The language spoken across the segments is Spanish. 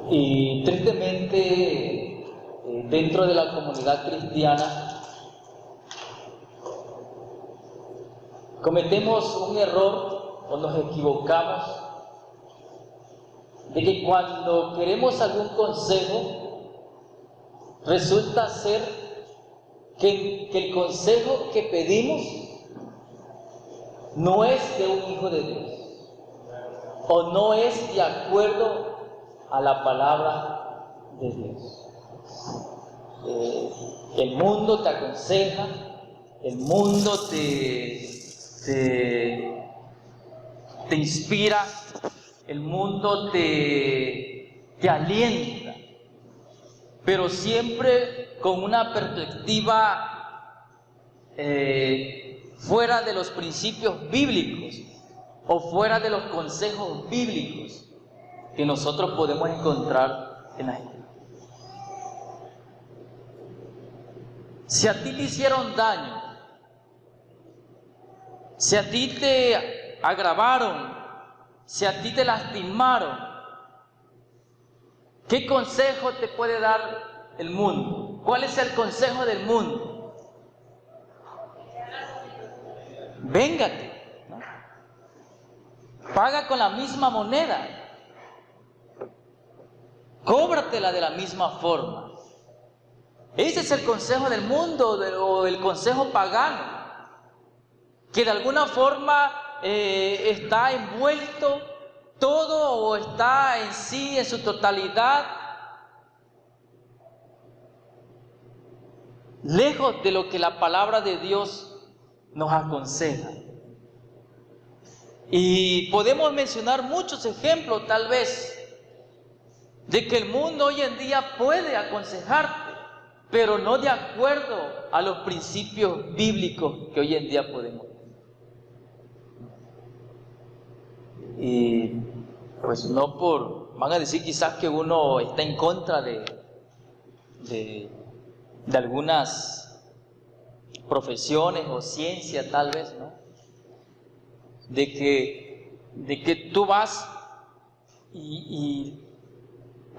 Y tristemente, dentro de la comunidad cristiana, cometemos un error o nos equivocamos de que cuando queremos algún consejo, resulta ser que el consejo que pedimos no es de un hijo de Dios o no es de acuerdo a la palabra de Dios. El mundo te aconseja, el mundo te inspira, el mundo te alienta, pero siempre con una perspectiva fuera de los principios bíblicos o fuera de los consejos bíblicos que nosotros podemos encontrar en la Escritura. Si a ti te hicieron daño, si a ti te agravaron, si a ti te lastimaron, ¿qué consejo te puede dar el mundo? ¿Cuál es el consejo del mundo? Véngate, ¿no? Paga con la misma moneda, cóbratela de la misma forma. Ese es el consejo del mundo o el consejo pagano, que de alguna forma está envuelto todo o está en sí, en su totalidad, lejos de lo que la palabra de Dios nos aconseja. Y podemos mencionar muchos ejemplos, tal vez, de que el mundo hoy en día puede aconsejarte, pero no de acuerdo a los principios bíblicos que hoy en día podemos tener. Y pues no van a decir quizás que uno está en contra de algunas profesiones o ciencia, tal vez, ¿no? De que tú vas y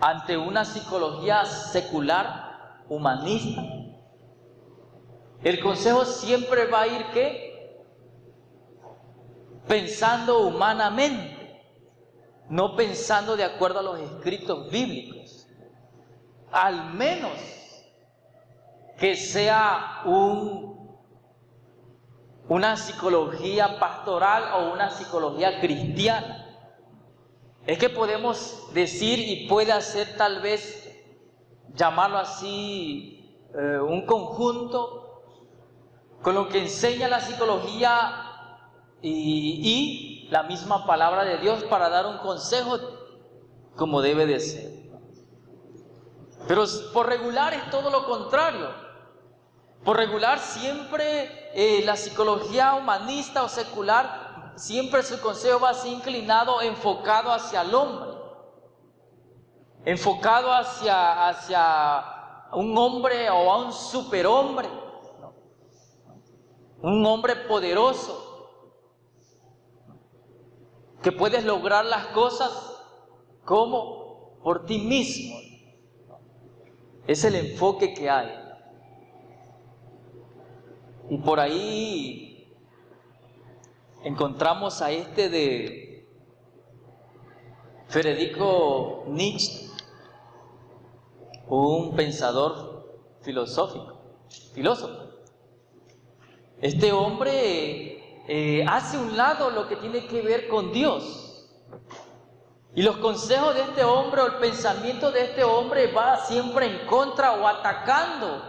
ante una psicología secular, humanista, el consejo siempre va a ir ¿qué? Pensando humanamente, no pensando de acuerdo a los escritos bíblicos. Al menos que sea una psicología pastoral o una psicología cristiana. Es que podemos decir y puede ser tal vez, llamarlo así, un conjunto con lo que enseña la psicología y la misma palabra de Dios para dar un consejo como debe de ser. Pero por regular es todo lo contrario. Por regular siempre la psicología humanista o secular, siempre su consejo va así inclinado, enfocado hacia el hombre, enfocado hacia un hombre o a un superhombre, ¿no? Un hombre poderoso, que puedes lograr las cosas como por ti mismo. Es el enfoque que hay. Y por ahí encontramos a de Friedrich Nietzsche, un pensador filósofo. Este hombre hace un lado lo que tiene que ver con Dios. Y los consejos de este hombre o el pensamiento de este hombre va siempre en contra o atacando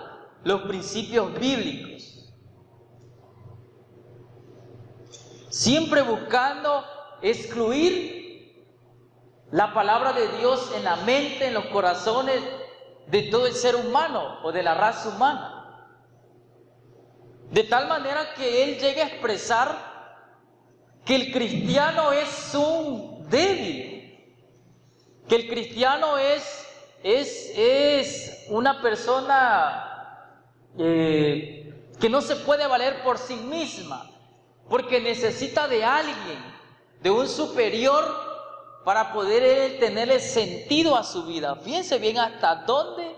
los principios bíblicos. Siempre buscando excluir la palabra de Dios en la mente, en los corazones de todo el ser humano o de la raza humana. De tal manera que él llegue a expresar que el cristiano es un débil, que el cristiano es una persona que no se puede valer por sí misma, porque necesita de alguien, de un superior para poder él tenerle sentido a su vida. Fíjense bien hasta dónde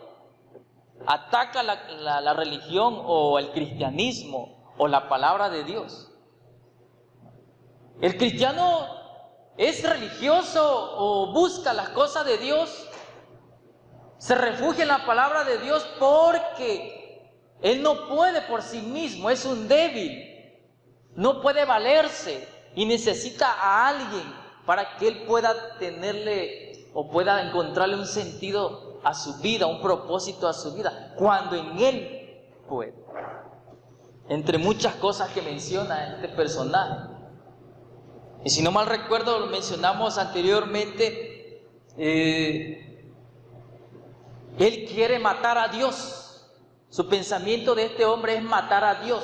ataca la religión o el cristianismo o la palabra de Dios. El cristiano es religioso o busca las cosas de Dios, se refugia en la palabra de Dios porque él no puede por sí mismo, es un débil, no puede valerse y necesita a alguien para que él pueda tenerle o pueda encontrarle un sentido a su vida, un propósito a su vida, cuando en él puede. Entre muchas cosas que menciona este personaje. Y si no mal recuerdo, lo mencionamos anteriormente, él quiere matar a Dios. Su pensamiento de este hombre es matar a Dios,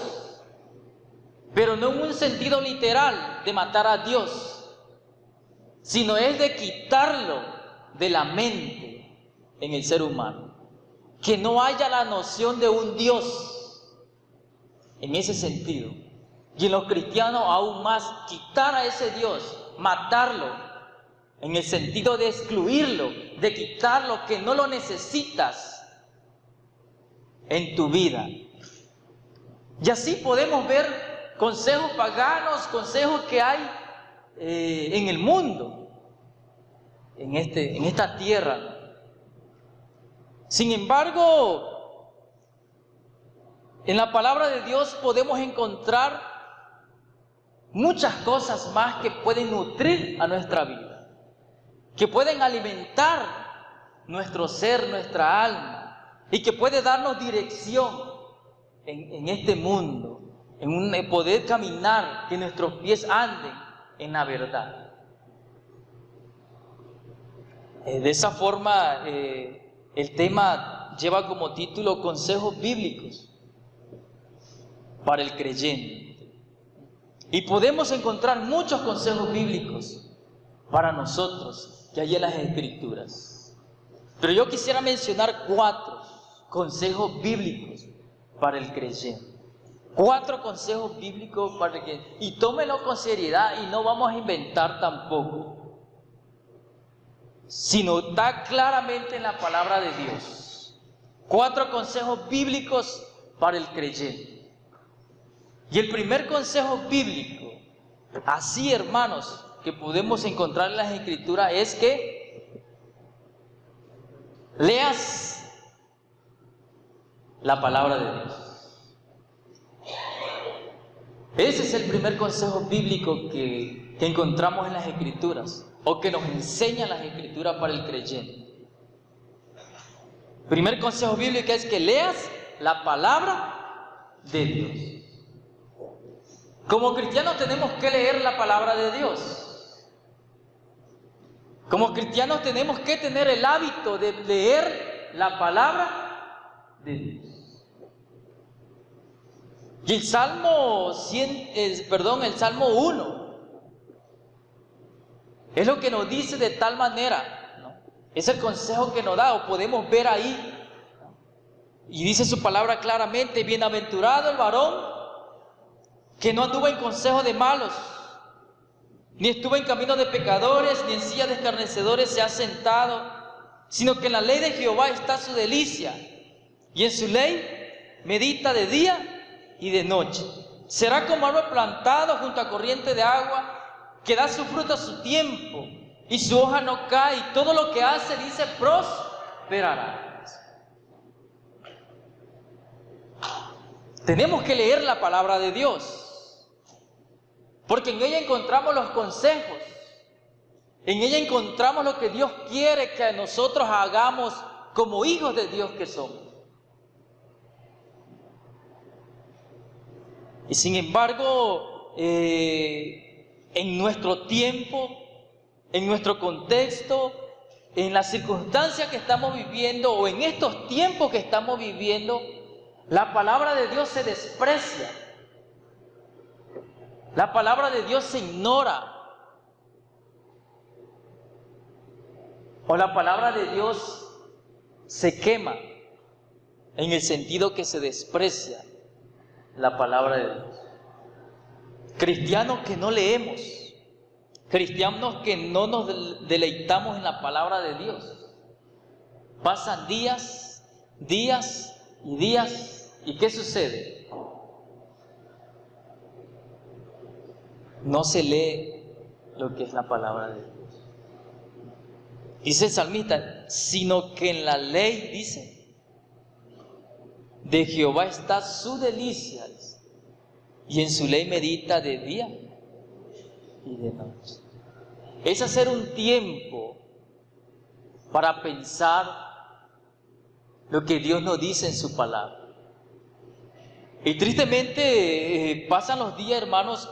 pero no en un sentido literal de matar a Dios, sino es de quitarlo de la mente en el ser humano. Que no haya la noción de un Dios en ese sentido. Y en los cristianos aún más, quitar a ese Dios, matarlo, en el sentido de excluirlo, de quitarlo, que no lo necesitas en tu vida. Y así podemos ver consejos paganos, consejos que hay en el mundo, en esta tierra. Sin embargo, en la palabra de Dios podemos encontrar muchas cosas más que pueden nutrir a nuestra vida, que pueden alimentar nuestro ser, nuestra alma, y que puede darnos dirección en este mundo, en poder caminar, que nuestros pies anden en la verdad. De esa forma, el tema lleva como título Consejos Bíblicos para el creyente. Y podemos encontrar muchos consejos bíblicos para nosotros que hay en las Escrituras. Pero yo quisiera mencionar 4 consejos bíblicos para el creyente. 4 consejos bíblicos para el creyente. Y tómenlo con seriedad y no vamos a inventar tampoco, sino está claramente en la palabra de Dios. 4 consejos bíblicos para el creyente. Y el primer consejo bíblico, así hermanos, que podemos encontrar en las Escrituras es que leas la palabra de Dios. Ese es el primer consejo bíblico que encontramos en las Escrituras, o que nos enseñan las Escrituras para el creyente. Primer consejo bíblico es que leas la palabra de Dios. Como cristianos tenemos que leer la palabra de Dios. Como cristianos tenemos que tener el hábito de leer la palabra de Dios. Y el Salmo 1 es lo que nos dice de tal manera, ¿no? Es el consejo que nos da, o podemos ver ahí, ¿no? Y dice su palabra claramente: bienaventurado el varón que no anduvo en consejo de malos, ni estuvo en camino de pecadores, ni en silla de escarnecedores se ha sentado, sino que en la ley de Jehová está su delicia, y en su ley medita de día y de noche. Será como árbol plantado junto a corriente de agua, que da su fruto a su tiempo, y su hoja no cae, y todo lo que hace, dice, prosperará. Tenemos que leer la palabra de Dios, porque en ella encontramos los consejos, en ella encontramos lo que Dios quiere que nosotros hagamos como hijos de Dios que somos. Y sin embargo, en nuestro tiempo, en nuestro contexto, en las circunstancias que estamos viviendo, o en estos tiempos que estamos viviendo, la palabra de Dios se desprecia. La palabra de Dios se ignora. O la palabra de Dios se quema, en el sentido que se desprecia la palabra de Dios. Cristianos que no leemos, Cristianos que no nos deleitamos en la palabra de Dios. Pasan días, días y días, ¿y qué sucede? No se lee lo que es la palabra de Dios. Dice el salmista, sino que en la ley, dice, de Jehová está su delicia, y en su ley medita de día y de noche. Es hacer un tiempo para pensar lo que Dios nos dice en su palabra. Y tristemente pasan los días, hermanos,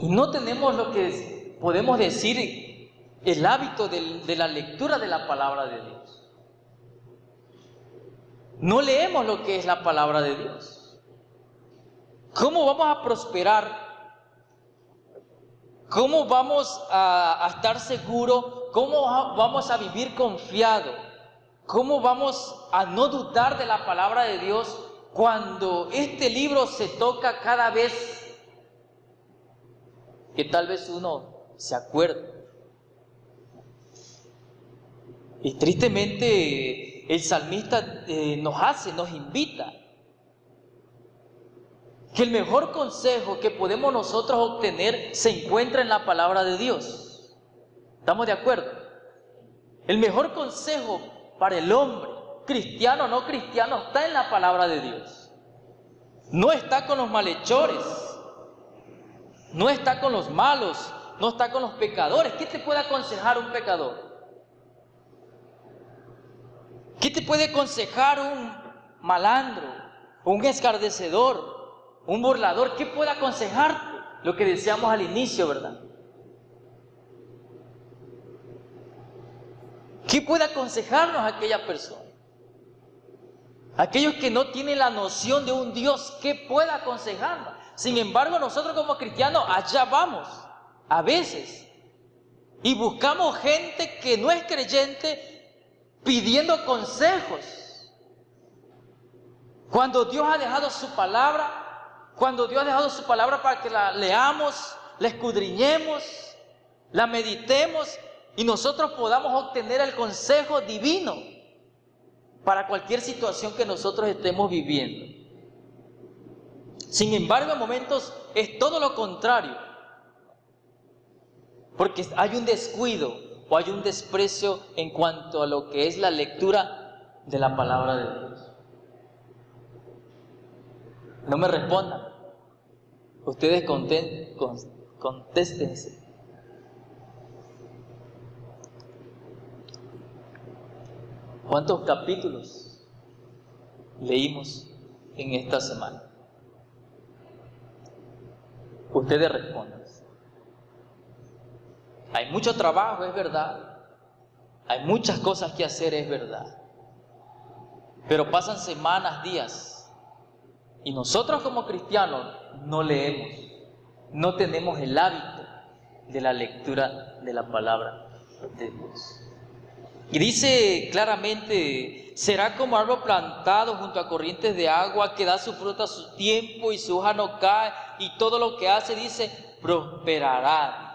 y no tenemos lo que podemos decir el hábito de la lectura de la palabra de Dios. No leemos lo que es la palabra de Dios. ¿Cómo vamos a prosperar? ¿Cómo vamos a estar seguros? ¿Cómo vamos a vivir confiado? ¿Cómo vamos a no dudar de la palabra de Dios cuando este libro se toca cada vez que tal vez uno se acuerde? Y tristemente el salmista nos invita que el mejor consejo que podemos nosotros obtener se encuentra en la palabra de Dios. ¿Estamos de acuerdo? El mejor consejo para el hombre, cristiano o no cristiano, está en la palabra de Dios. No está con los malhechores, no está con los malos, no está con los pecadores. ¿Qué te puede aconsejar un pecador? ¿Qué te puede aconsejar un malandro, un escarnecedor, un burlador? ¿Qué puede aconsejarte? Lo que decíamos al inicio, ¿verdad? ¿Qué puede aconsejarnos aquella persona? Aquellos que no tienen la noción de un Dios, ¿qué puede aconsejarnos? Sin embargo, nosotros como cristianos allá vamos, a veces, y buscamos gente que no es creyente pidiendo consejos. Cuando Dios ha dejado su palabra, para que la leamos, la escudriñemos, la meditemos y nosotros podamos obtener el consejo divino para cualquier situación que nosotros estemos viviendo. Sin embargo, en momentos es todo lo contrario, porque hay un descuido o hay un desprecio en cuanto a lo que es la lectura de la palabra de Dios. No me respondan. Ustedes contéstense. ¿Cuántos capítulos leímos en esta semana? Ustedes respondan. Hay mucho trabajo, es verdad. Hay muchas cosas que hacer, es verdad. Pero pasan semanas, días, y nosotros como cristianos no leemos, no tenemos el hábito de la lectura de la palabra de Dios. Y dice claramente, será como árbol plantado junto a corrientes de agua, que da su fruto a su tiempo y su hoja no cae, y todo lo que hace, dice, prosperará.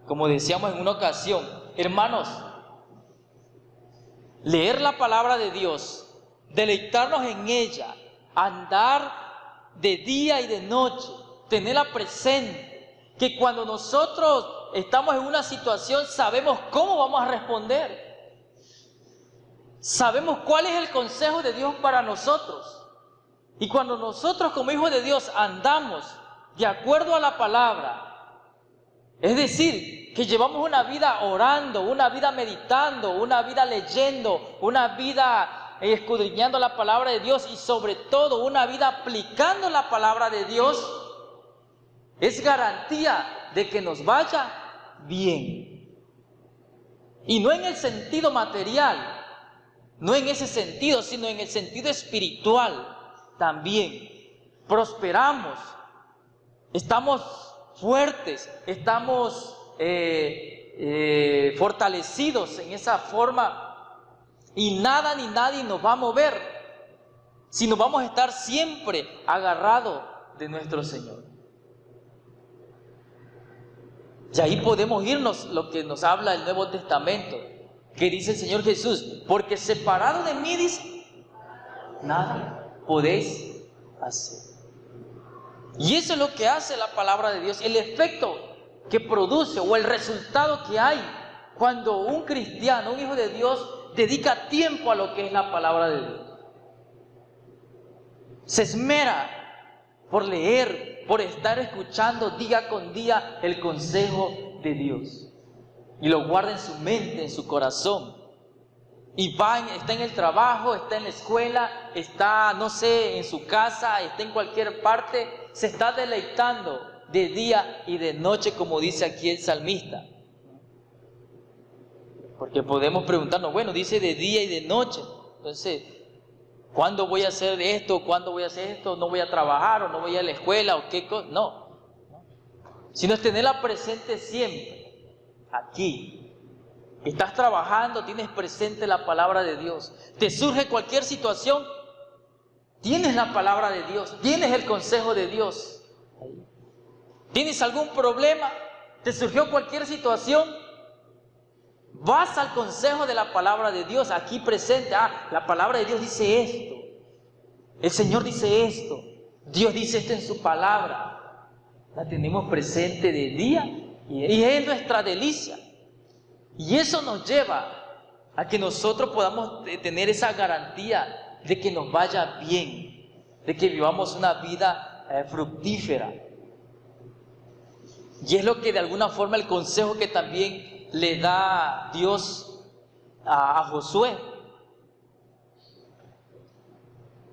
Como decíamos en una ocasión, hermanos, leer la palabra de Dios, deleitarnos en ella, andar de día y de noche, tenerla presente, que cuando nosotros estamos en una situación sabemos cómo vamos a responder, sabemos cuál es el consejo de Dios para nosotros. Y cuando nosotros como hijos de Dios andamos de acuerdo a la palabra, es decir, que llevamos una vida orando, una vida meditando, una vida leyendo, una vida escudriñando la palabra de Dios y sobre todo una vida aplicando la palabra de Dios, es garantía de que nos vaya bien. Y no en el sentido material, no en ese sentido, sino en el sentido espiritual también. Prosperamos, estamos fuertes, estamos fortalecidos en esa forma y nada ni nadie nos va a mover, sino vamos a estar siempre agarrados de nuestro Señor. Y ahí podemos irnos lo que nos habla el Nuevo Testamento, que dice el Señor Jesús, porque separado de mí, dice, nada podéis hacer. Y eso es lo que hace la palabra de Dios, el efecto que produce o el resultado que hay cuando un cristiano, un hijo de Dios, dedica tiempo a lo que es la palabra de Dios. Se esmera por leer, por estar escuchando día con día el consejo de Dios. Y lo guarda en su mente, en su corazón. Y está en el trabajo, está en la escuela, está, no sé, en su casa, está en cualquier parte, se está deleitando de día y de noche, como dice aquí el salmista. Porque podemos preguntarnos, bueno, dice de día y de noche, entonces, ¿cuándo voy a hacer esto? ¿Cuándo voy a hacer esto? ¿No voy a trabajar o no voy a la escuela o qué cosa? No. Sino es tenerla presente siempre, aquí. Estás trabajando, tienes presente la palabra de Dios. Te surge cualquier situación, tienes la palabra de Dios, tienes el consejo de Dios. ¿Tienes algún problema? ¿Te surgió cualquier situación? Vas al consejo de la palabra de Dios, aquí presente. La palabra de Dios dice esto. El Señor dice esto. Dios dice esto en su palabra. La tenemos presente de día y es nuestra delicia. Y eso nos lleva a que nosotros podamos tener esa garantía de que nos vaya bien, de que vivamos una vida fructífera. Y es lo que de alguna forma el consejo que también le da Dios a Josué.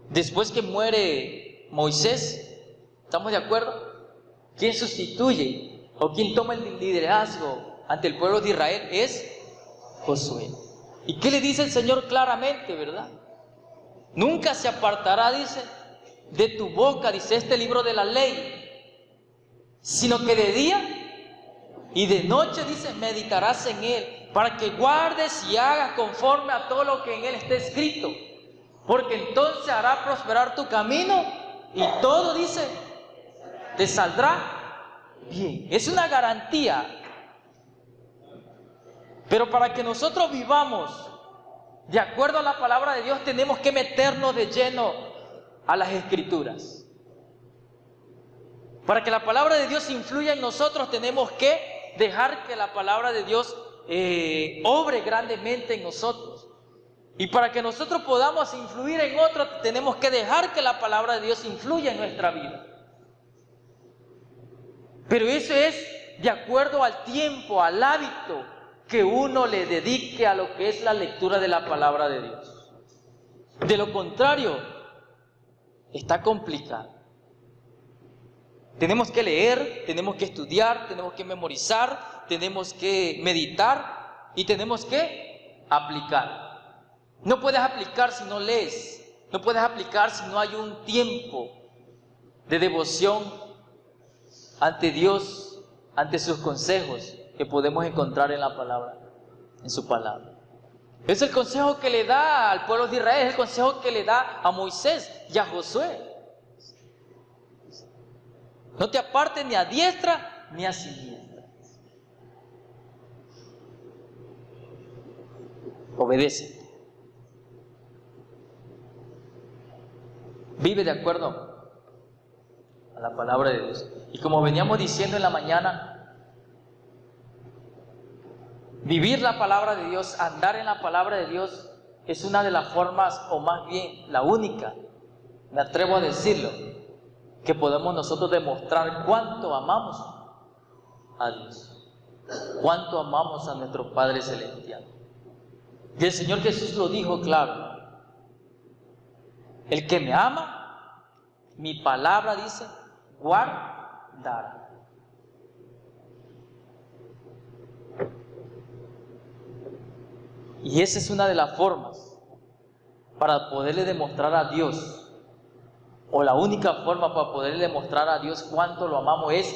Después que muere Moisés, ¿estamos de acuerdo? ¿Quién sustituye o quién toma el liderazgo ante el pueblo de Israel? Es Josué. ¿Y qué le dice el Señor claramente, verdad? Nunca se apartará, dice, de tu boca, dice, este libro de la ley, sino que de día y de noche, dice, meditarás en él, para que guardes y hagas conforme a todo lo que en él está escrito, porque entonces hará prosperar tu camino y todo, dice, te saldrá bien. Es una garantía. Pero para que nosotros vivamos de acuerdo a la palabra de Dios, tenemos que meternos de lleno a las Escrituras. Para que la palabra de Dios influya en nosotros, tenemos que dejar que la palabra de Dios obre grandemente en nosotros. Y para que nosotros podamos influir en otros, tenemos que dejar que la palabra de Dios influya en nuestra vida. Pero eso es de acuerdo al tiempo, al hábito que uno le dedique a lo que es la lectura de la palabra de Dios. De lo contrario, está complicado. Tenemos que leer, tenemos que estudiar, tenemos que memorizar, tenemos que meditar y tenemos que aplicar. No puedes aplicar si no lees, no puedes aplicar si no hay un tiempo de devoción ante Dios, ante sus consejos que podemos encontrar en la palabra, en su palabra. Es el consejo que le da al pueblo de Israel, es el consejo que le da a Moisés y a Josué. No te apartes ni a diestra ni a siniestra. Obedece. Vive de acuerdo a la palabra de Dios. Y como veníamos diciendo en la mañana, vivir la palabra de Dios, andar en la palabra de Dios, es una de las formas, o más bien la única, me atrevo a decirlo, que podemos nosotros demostrar cuánto amamos a Dios, cuánto amamos a nuestro Padre Celestial. Y el Señor Jesús lo dijo claro: el que me ama, mi palabra, dice, guardará. Y esa es una de las formas para poderle demostrar a Dios, o la única forma para poderle demostrar a Dios cuánto lo amamos, es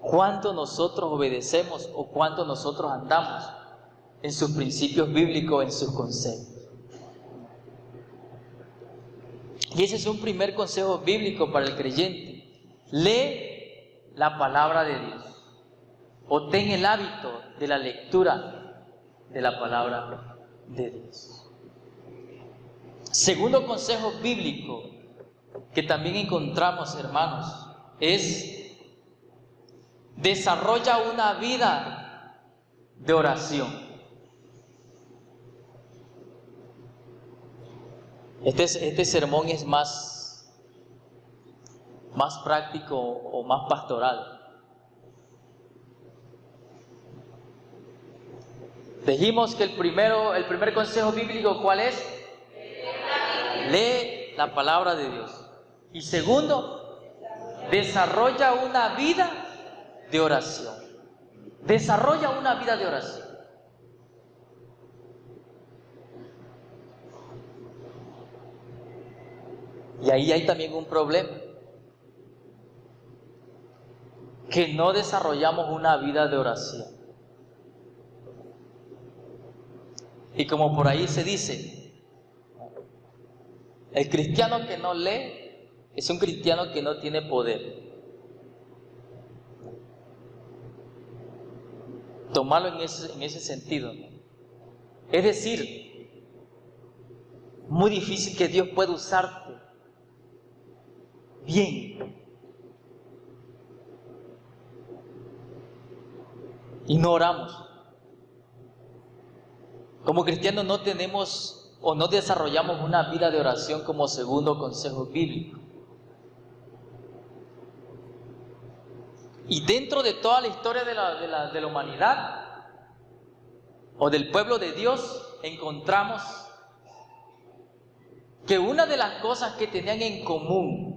cuánto nosotros obedecemos o cuánto nosotros andamos en sus principios bíblicos, en sus consejos. Y ese es un primer consejo bíblico para el creyente: lee la palabra de Dios. o ten el hábito de la lectura de la palabra de Dios. Segundo consejo bíblico que también encontramos, hermanos, es desarrolla una vida de oración. Este sermón es más práctico o más pastoral. Dijimos que el primer consejo bíblico, ¿cuál es? Lee la palabra de Dios. Y segundo, desarrolla una vida de oración. Desarrolla una vida de oración. Y ahí hay también un problema, que no desarrollamos una vida de oración. Y como por ahí se dice, el cristiano que no lee es un cristiano que no tiene poder. Tomarlo en ese sentido. Es decir, muy difícil que Dios pueda usarte bien. Y no oramos. Como cristianos no tenemos o no desarrollamos una vida de oración como segundo consejo bíblico. Y dentro de toda la historia de la humanidad o del pueblo de Dios, encontramos que una de las cosas que tenían en común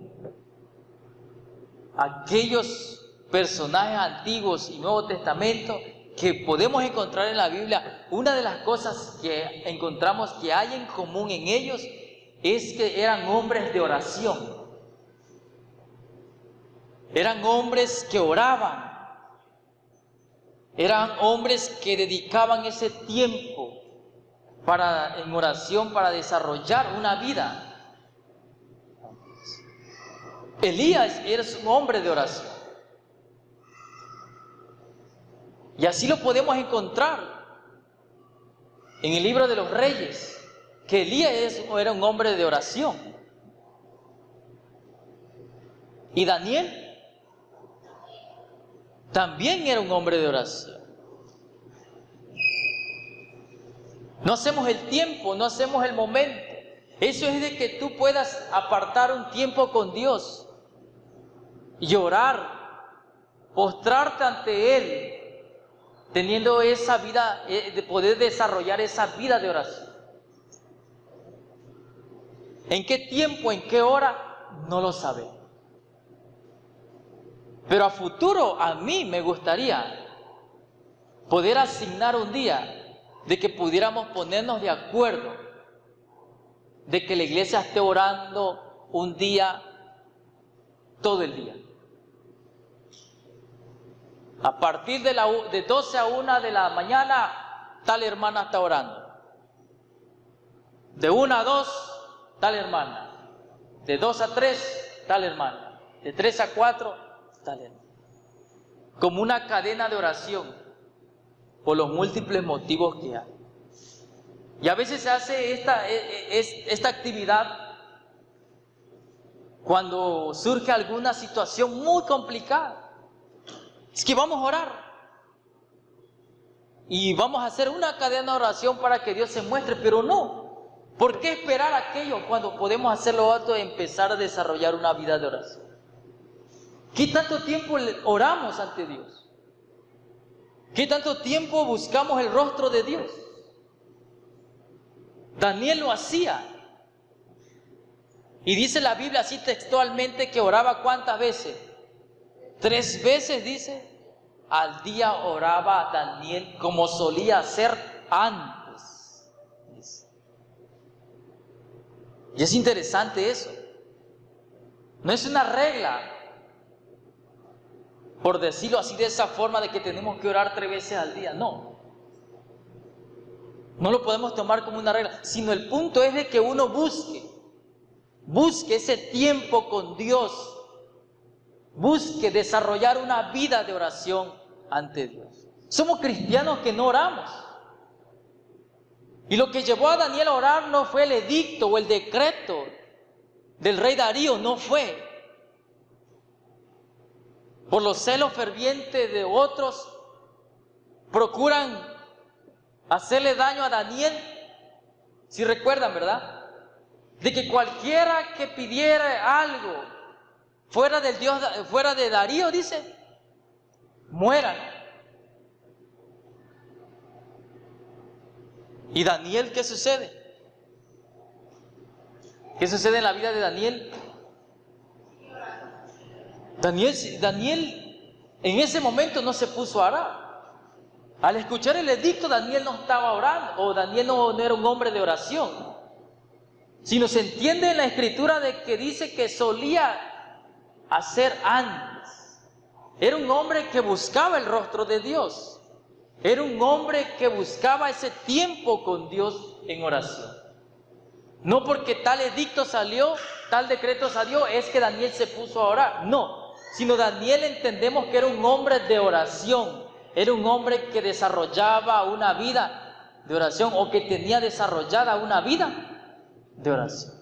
aquellos personajes antiguos y Nuevo Testamento que podemos encontrar en la Biblia, una de las cosas que encontramos que hay en común en ellos es que eran hombres de oración. Eran hombres que oraban. Eran hombres que dedicaban ese tiempo en oración para desarrollar una vida. Elías era un hombre de oración. Y así lo podemos encontrar en el libro de los Reyes, que Elías era un hombre de oración. Y Daniel también era un hombre de oración. No hacemos el tiempo, no hacemos el momento. Eso es de que tú puedas apartar un tiempo con Dios, llorar, postrarte ante Él, teniendo esa vida, de poder desarrollar esa vida de oración. ¿En qué tiempo, en qué hora? No lo sabemos. Pero a futuro, a mí me gustaría poder asignar un día de que pudiéramos ponernos de acuerdo, de que la iglesia esté orando un día, todo el día. A partir de 12 a 1 de la mañana, tal hermana está orando. De 1 a 2, tal hermana. De 2 a 3, tal hermana. De 3 a 4, tal hermana. Como una cadena de oración por los múltiples motivos que hay. Y a veces se hace esta actividad cuando surge alguna situación muy complicada. Es que vamos a orar y vamos a hacer una cadena de oración para que Dios se muestre, pero no. ¿Por qué esperar aquello cuando podemos hacerlo otro y empezar a desarrollar una vida de oración? ¿Qué tanto tiempo oramos ante Dios? ¿Qué tanto tiempo buscamos el rostro de Dios? Daniel lo hacía. Y dice la Biblia así textualmente que oraba ¿cuántas veces? 3 veces, dice. Al día oraba Daniel como solía hacer antes. Dice. Y es interesante eso. No es una regla, por decirlo así de esa forma, de que tenemos que orar 3 veces al día. No. No lo podemos tomar como una regla, sino el punto es de que uno busque ese tiempo con Dios, busque desarrollar una vida de oración ante Dios. Somos cristianos que no oramos. Y lo que llevó a Daniel a orar no fue el edicto o el decreto del rey Darío, no fue. Por los celos fervientes de otros, procuran hacerle daño a Daniel. Si recuerdan, ¿verdad? De que cualquiera que pidiera algo fuera del Dios, fuera de Darío, dice, mueran. ¿Y Daniel qué sucede? ¿Qué sucede en la vida de Daniel? Daniel en ese momento no se puso a orar. Al escuchar el edicto, Daniel no estaba orando, o Daniel no era un hombre de oración, sino se entiende en la escritura de que dice que solía hacer antes. Era un hombre que buscaba el rostro de Dios. Era un hombre que buscaba ese tiempo con Dios en oración. No porque tal edicto salió, tal decreto salió, es que Daniel se puso a orar. No, sino Daniel entendemos que era un hombre de oración. Era un hombre que desarrollaba una vida de oración, o que tenía desarrollada una vida de oración.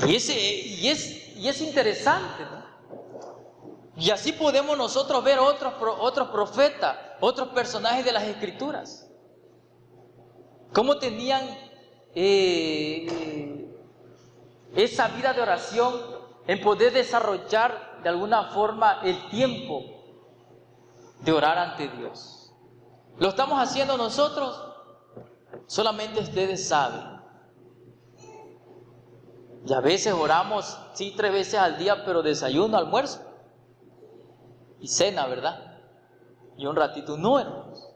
Y es interesante, ¿no? Y así podemos nosotros ver otros profetas, otros personajes de las Escrituras. Cómo tenían esa vida de oración en poder desarrollar de alguna forma el tiempo de orar ante Dios. ¿Lo estamos haciendo nosotros? Solamente ustedes saben. Y a veces oramos, sí, 3 veces al día, pero desayuno, almuerzo y cena, ¿verdad? Y un ratito no, hermanos.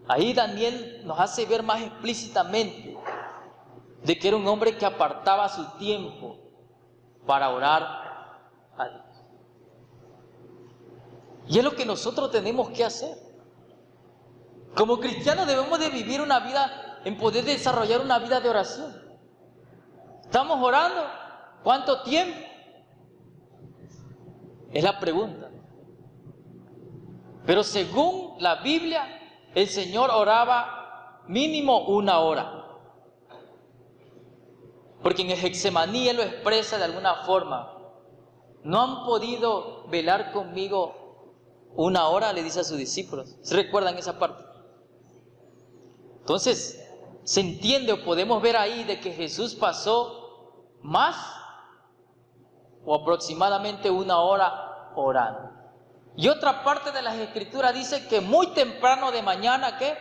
Ahí Daniel nos hace ver más explícitamente de que era un hombre que apartaba su tiempo para orar a Dios. Y es lo que nosotros tenemos que hacer. Como cristianos debemos de vivir una vida, en poder desarrollar una vida de oración. ¿Estamos orando? ¿Cuánto tiempo? Es la pregunta. Pero según la Biblia, el Señor oraba mínimo 1 hora. Porque en el Getsemaní Él lo expresa de alguna forma. No han podido velar conmigo 1 hora, le dice a sus discípulos. ¿Se recuerdan esa parte? Entonces, se entiende o podemos ver ahí de que Jesús pasó más o aproximadamente 1 hora orando. Y otra parte de las Escrituras dice que muy temprano de mañana, ¿qué?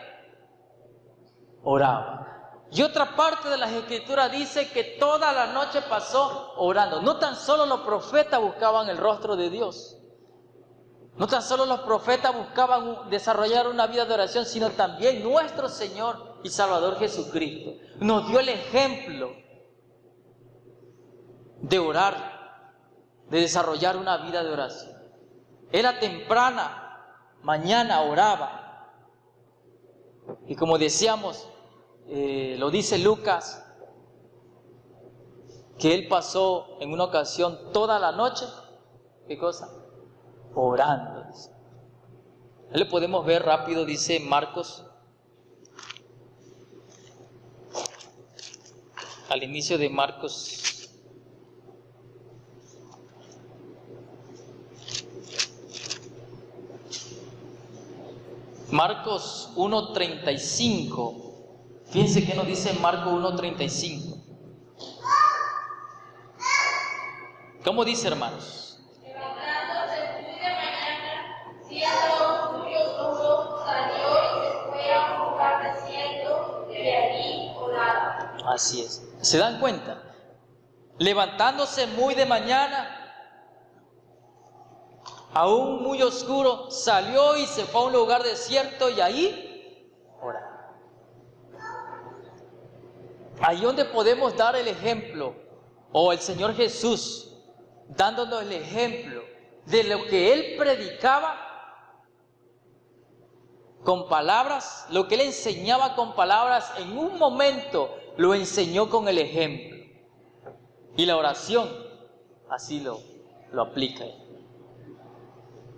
Oraba. Y otra parte de las Escrituras dice que toda la noche pasó orando. No tan solo los profetas buscaban el rostro de Dios. No tan solo los profetas buscaban desarrollar una vida de oración, sino también nuestro Señor y Salvador Jesucristo nos dio el ejemplo de orar, de desarrollar una vida de oración. Era temprana mañana oraba. Y como decíamos, lo dice Lucas, que él pasó en una ocasión toda la noche, ¿qué cosa? Orando. Le podemos ver rápido, dice Marcos, al inicio de Marcos. Marcos 1:35. Fíjense que nos dice Marcos 1:35. ¿Cómo dice, hermanos? Levantándose muy de mañana, siendo muy oscuro, salió y se fue a un lugar desierto, y de allí oraba. Así es. ¿Se dan cuenta? Levantándose muy de mañana, aún muy oscuro, salió y se fue a un lugar desierto y ahí oraba. Ahí donde podemos dar el ejemplo, o el Señor Jesús dándonos el ejemplo de lo que Él predicaba con palabras, lo que Él enseñaba con palabras, en un momento lo enseñó con el ejemplo. Y la oración así lo aplica.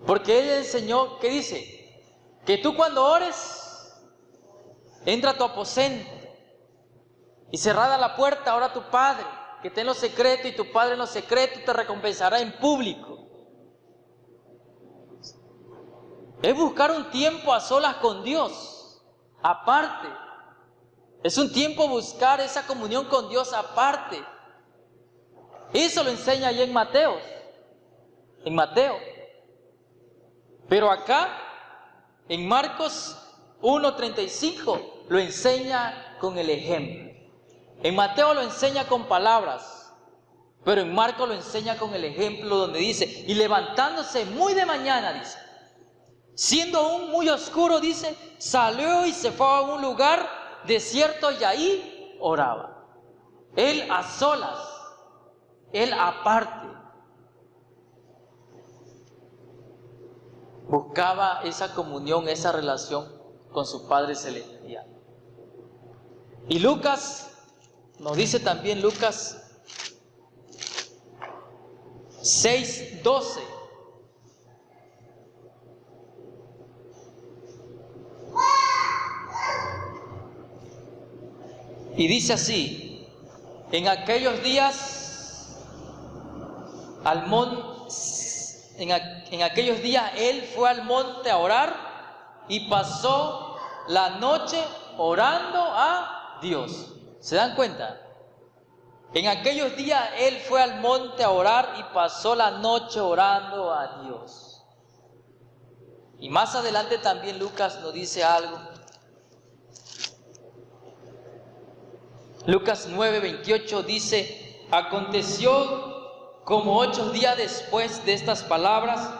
Porque Él enseñó, ¿qué dice? Que tú cuando ores, entra a tu aposento y cerrada la puerta, ora a tu Padre, que está en lo secreto, y tu Padre en lo secreto te recompensará en público. Es buscar un tiempo a solas con Dios, aparte. Es un tiempo buscar esa comunión con Dios aparte. Eso lo enseña allí en Mateo. Pero acá, en Marcos 1:35, lo enseña con el ejemplo. En Mateo lo enseña con palabras, pero en Marcos lo enseña con el ejemplo, donde dice, y levantándose muy de mañana, dice, siendo aún muy oscuro, dice, salió y se fue a un lugar desierto y ahí oraba. Él a solas, Él aparte. Buscaba esa comunión, esa relación con su Padre Celestial. Y Lucas, nos dice también Lucas 6:12. Y dice así, en aquellos días, en aquellos días Él fue al monte a orar y pasó la noche orando a Dios. ¿Se dan cuenta? En aquellos días Él fue al monte a orar y pasó la noche orando a Dios. Y más adelante también Lucas nos dice algo. Lucas 9:28 dice, aconteció como 8 días después de estas palabras,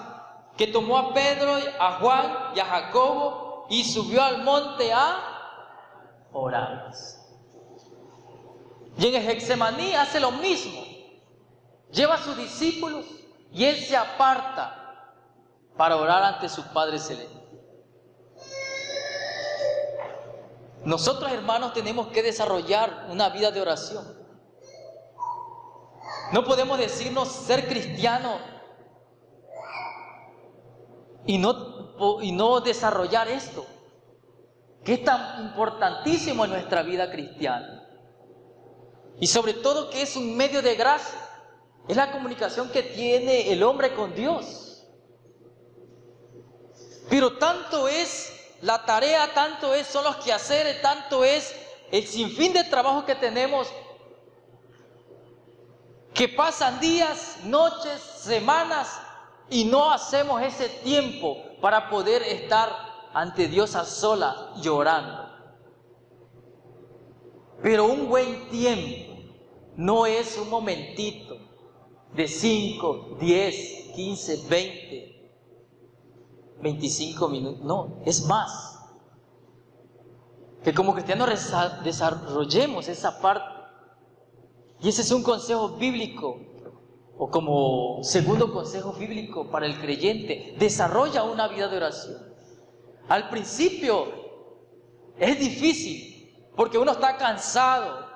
que tomó a Pedro, a Juan y a Jacobo y subió al monte a orar. Y en el Getsemaní hace lo mismo. Lleva a sus discípulos y Él se aparta para orar ante su Padre Celestial. Nosotros, hermanos, tenemos que desarrollar una vida de oración. No podemos decirnos ser cristianos y no desarrollar esto, que es tan importantísimo en nuestra vida cristiana. Y sobre todo que es un medio de gracia. Es la comunicación que tiene el hombre con Dios. Pero tanto es la tarea, son los quehaceres, tanto es el sinfín de trabajo que tenemos, que pasan días, noches, semanas y no hacemos ese tiempo para poder estar ante Dios a sola llorando. Pero un buen tiempo no es un momentito de 5, 10, 15, 20, 25 minutos. No, es más. Que como cristianos desarrollemos esa parte. Y ese es un consejo bíblico, o como segundo consejo bíblico para el creyente. Desarrolla una vida de oración. Al principio es difícil, porque uno está cansado,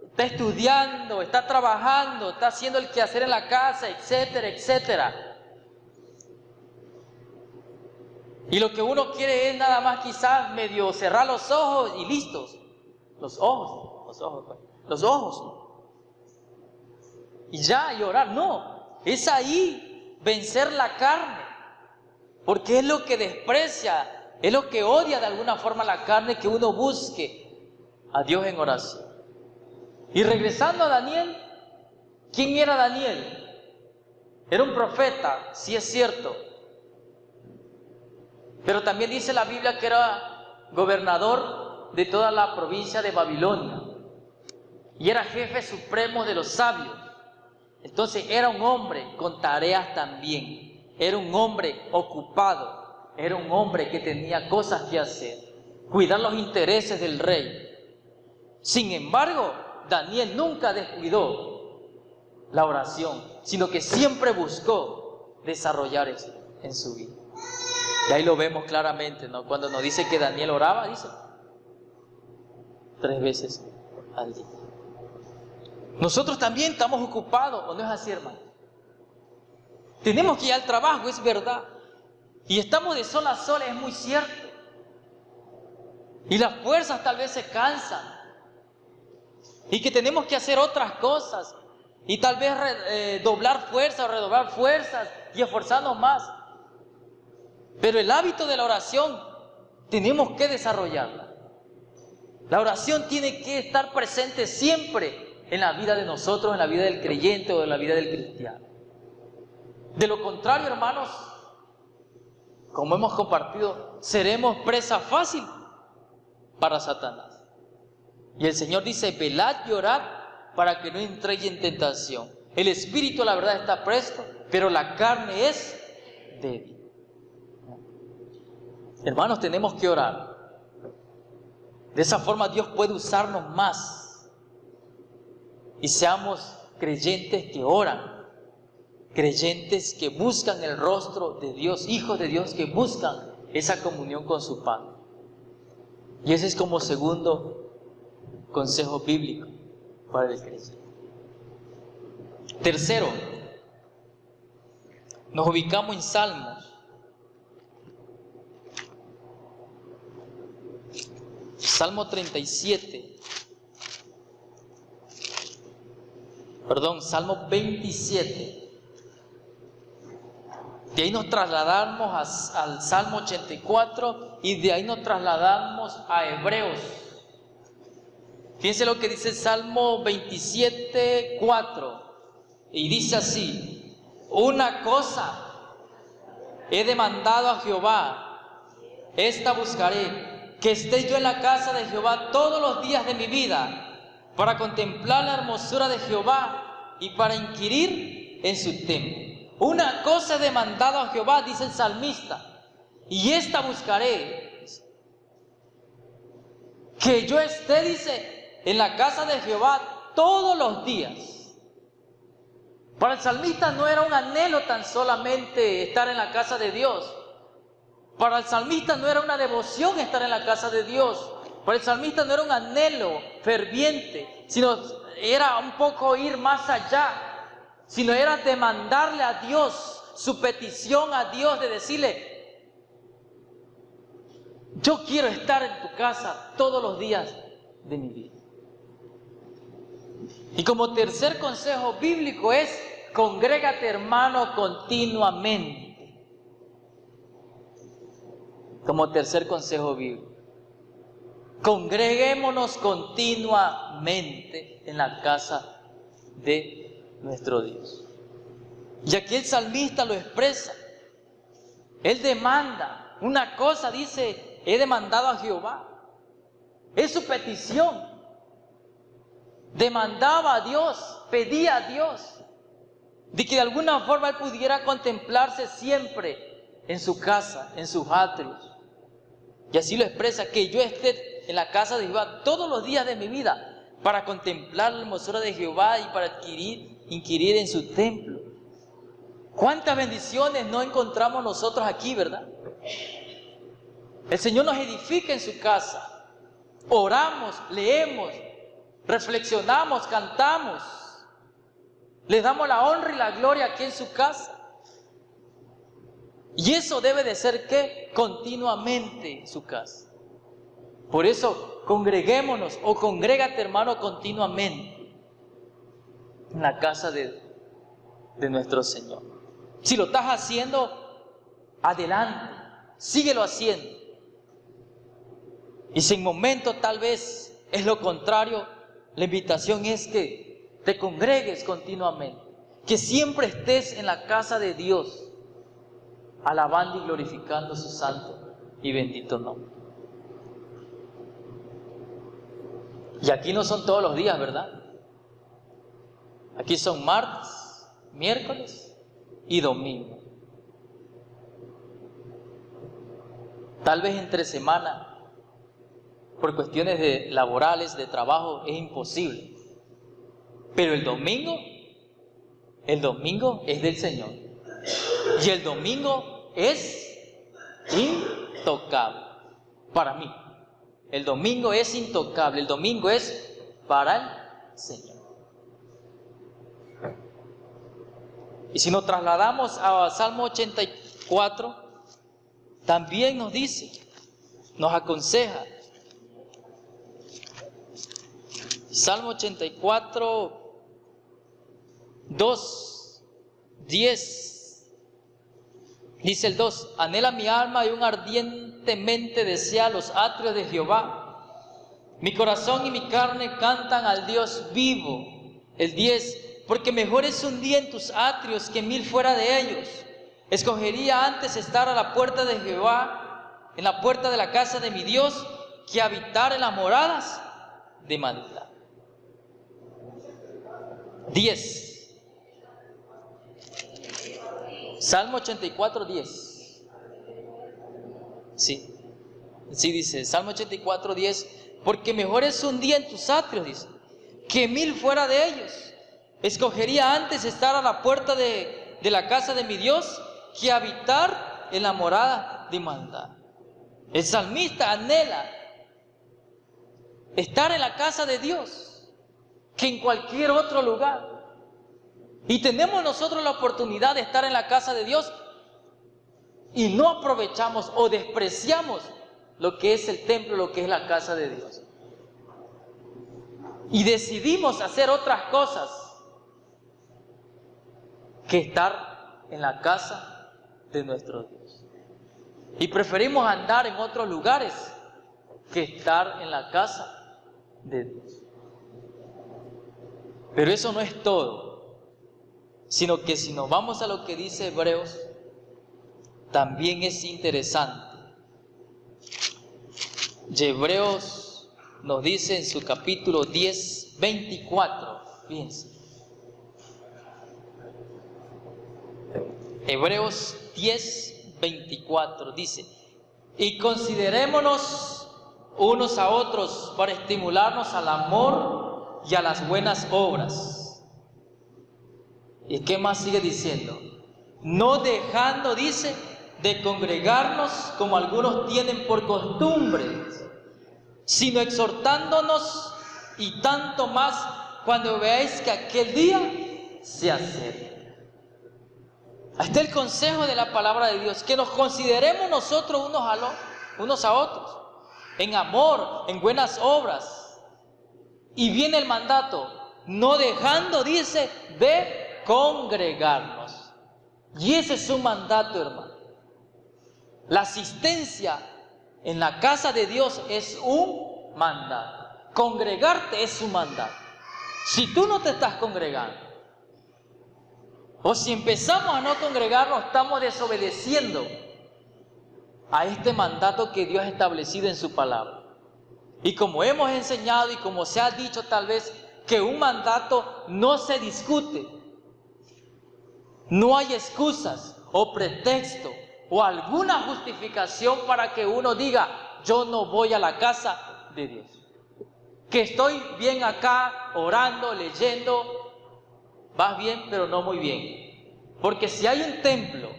está estudiando, está trabajando, está haciendo el quehacer en la casa, etcétera, etcétera. Y lo que uno quiere es nada más quizás medio cerrar los ojos y listos. Los ojos. Y ya, y orar. No, es ahí vencer la carne. Porque es lo que desprecia, es lo que odia de alguna forma la carne, que uno busque a Dios en oración. Y regresando a Daniel, ¿quién era Daniel? Era un profeta, sí es cierto. Pero también dice la Biblia que era gobernador de toda la provincia de Babilonia. Y era jefe supremo de los sabios. Entonces era un hombre con tareas también. Era un hombre ocupado. Era un hombre que tenía cosas que hacer. Cuidar los intereses del rey. Sin embargo, Daniel nunca descuidó la oración, sino que siempre buscó desarrollar eso en su vida. Y ahí lo vemos claramente, ¿no? Cuando nos dice que Daniel oraba, dice 3 veces al día. Nosotros también estamos ocupados, ¿o no es así, hermano? Tenemos que ir al trabajo, es verdad, Y estamos de sol a sol, es muy cierto. Y las fuerzas tal vez se cansan. Y que tenemos que hacer otras cosas. Y tal vez doblar fuerzas o redoblar fuerzas y esforzarnos más. Pero el hábito de la oración tenemos que desarrollarla. La oración tiene que estar presente siempre en la vida de nosotros, en la vida del creyente o en la vida del cristiano. De lo contrario, hermanos, como hemos compartido, seremos presa fácil para Satanás. Y el Señor dice, velad y orad para que no entréis en tentación. El espíritu, la verdad, está presto, pero la carne es débil. Hermanos, tenemos que orar. De esa forma Dios puede usarnos más. Y seamos creyentes que oran. Creyentes que buscan el rostro de Dios, hijos de Dios que buscan esa comunión con su Padre. Y ese es como segundo consejo bíblico para el creyente. Tercero, nos ubicamos en Salmos. Salmo 37. Salmo 27. De ahí nos trasladamos al Salmo 84 y de ahí nos trasladamos a Hebreos. Fíjense lo que dice el Salmo 27, 4. Y dice así: una cosa he demandado a Jehová, esta buscaré, que esté yo en la casa de Jehová todos los días de mi vida, para contemplar la hermosura de Jehová y para inquirir en su templo. Una cosa he demandado a Jehová, dice el salmista, y esta buscaré, que yo esté, dice, en la casa de Jehová todos los días. Para el salmista no era un anhelo tan solamente estar en la casa de Dios. Para el salmista no era una devoción estar en la casa de Dios. Para el salmista no era un anhelo ferviente, sino era un poco ir más allá. Sino era demandarle a Dios, su petición a Dios de decirle: yo quiero estar en tu casa todos los días de mi vida. Y como tercer consejo bíblico es: congrégate, hermano, continuamente. Como tercer consejo bíblico, congreguémonos continuamente en la casa de nuestro Dios. Y aquí el salmista lo expresa. Él demanda una cosa, dice: he demandado a Jehová. Es su petición. Demandaba a Dios, pedía a Dios, de que de alguna forma él pudiera contemplarse siempre en su casa, en sus atrios. Y así lo expresa: que yo esté en la casa de Jehová todos los días de mi vida, para contemplar la hermosura de Jehová y para inquirir en su templo. ¿Cuántas bendiciones no encontramos nosotros aquí, verdad? El Señor nos edifica en su casa. Oramos, leemos, reflexionamos, cantamos. Le damos la honra y la gloria aquí en su casa. Y eso debe de ser, ¿qué? Continuamente en su casa. Por eso, congreguémonos, o congrégate, hermano, continuamente en la casa de nuestro Señor. Si lo estás haciendo, adelante, síguelo haciendo. Y si en momentos tal vez es lo contrario, la invitación es que te congregues continuamente, que siempre estés en la casa de Dios, alabando y glorificando su santo y bendito nombre. Y aquí no son todos los días, ¿verdad? Aquí son martes, miércoles y domingo. Tal vez entre semana, por cuestiones laborales, de trabajo, es imposible. Pero el domingo es del Señor. Y el domingo es intocable para mí. El domingo es intocable, el domingo es para el Señor. Y si nos trasladamos a Salmo 84, también nos dice, nos aconseja. Salmo 84, 2, 10. Dice el 2, anhela mi alma y un ardientemente desea los atrios de Jehová. Mi corazón y mi carne cantan al Dios vivo. El 10, porque mejor es un día en tus atrios que 1000 fuera de ellos. Escogería antes estar a la puerta de Jehová, en la puerta de la casa de mi Dios, que habitar en las moradas de maldad. 10. Salmo 84, 10. Sí, dice, Salmo 84, 10. Porque mejor es un día en tus atrios, dice, que 1000 fuera de ellos. Escogería antes estar a la puerta de la casa de mi Dios, que habitar en la morada de maldad. El salmista anhela estar en la casa de Dios que en cualquier otro lugar. Y tenemos nosotros la oportunidad de estar en la casa de Dios y no aprovechamos o despreciamos lo que es el templo, lo que es la casa de Dios. Y decidimos hacer otras cosas que estar en la casa de nuestro Dios. Y preferimos andar en otros lugares que estar en la casa de Dios. Pero eso no es todo, sino que si nos vamos a lo que dice Hebreos, también es interesante. Y Hebreos nos dice en su capítulo 10, 24, fíjense. Hebreos 10, 24 dice, y considerémonos unos a otros para estimularnos al amor y a las buenas obras. ¿Y qué más sigue diciendo? No dejando, dice, de congregarnos como algunos tienen por costumbre, sino exhortándonos, y tanto más cuando veáis que aquel día se acerca. Ahí está el consejo de la palabra de Dios, que nos consideremos nosotros unos a otros, en amor, en buenas obras. Y viene el mandato, no dejando, dice, de congregarnos. Y ese es un mandato, hermano. La asistencia en la casa de Dios es un mandato. Congregarte es un mandato. Si tú no te estás congregando, o si empezamos a no congregarnos, estamos desobedeciendo a este mandato que Dios ha establecido en su palabra. Y como hemos enseñado y como se ha dicho tal vez, que un mandato no se discute. No hay excusas o pretexto o alguna justificación para que uno diga, yo no voy a la casa de Dios. Que estoy bien acá, orando, leyendo, vas bien, pero no muy bien. Porque si hay un templo,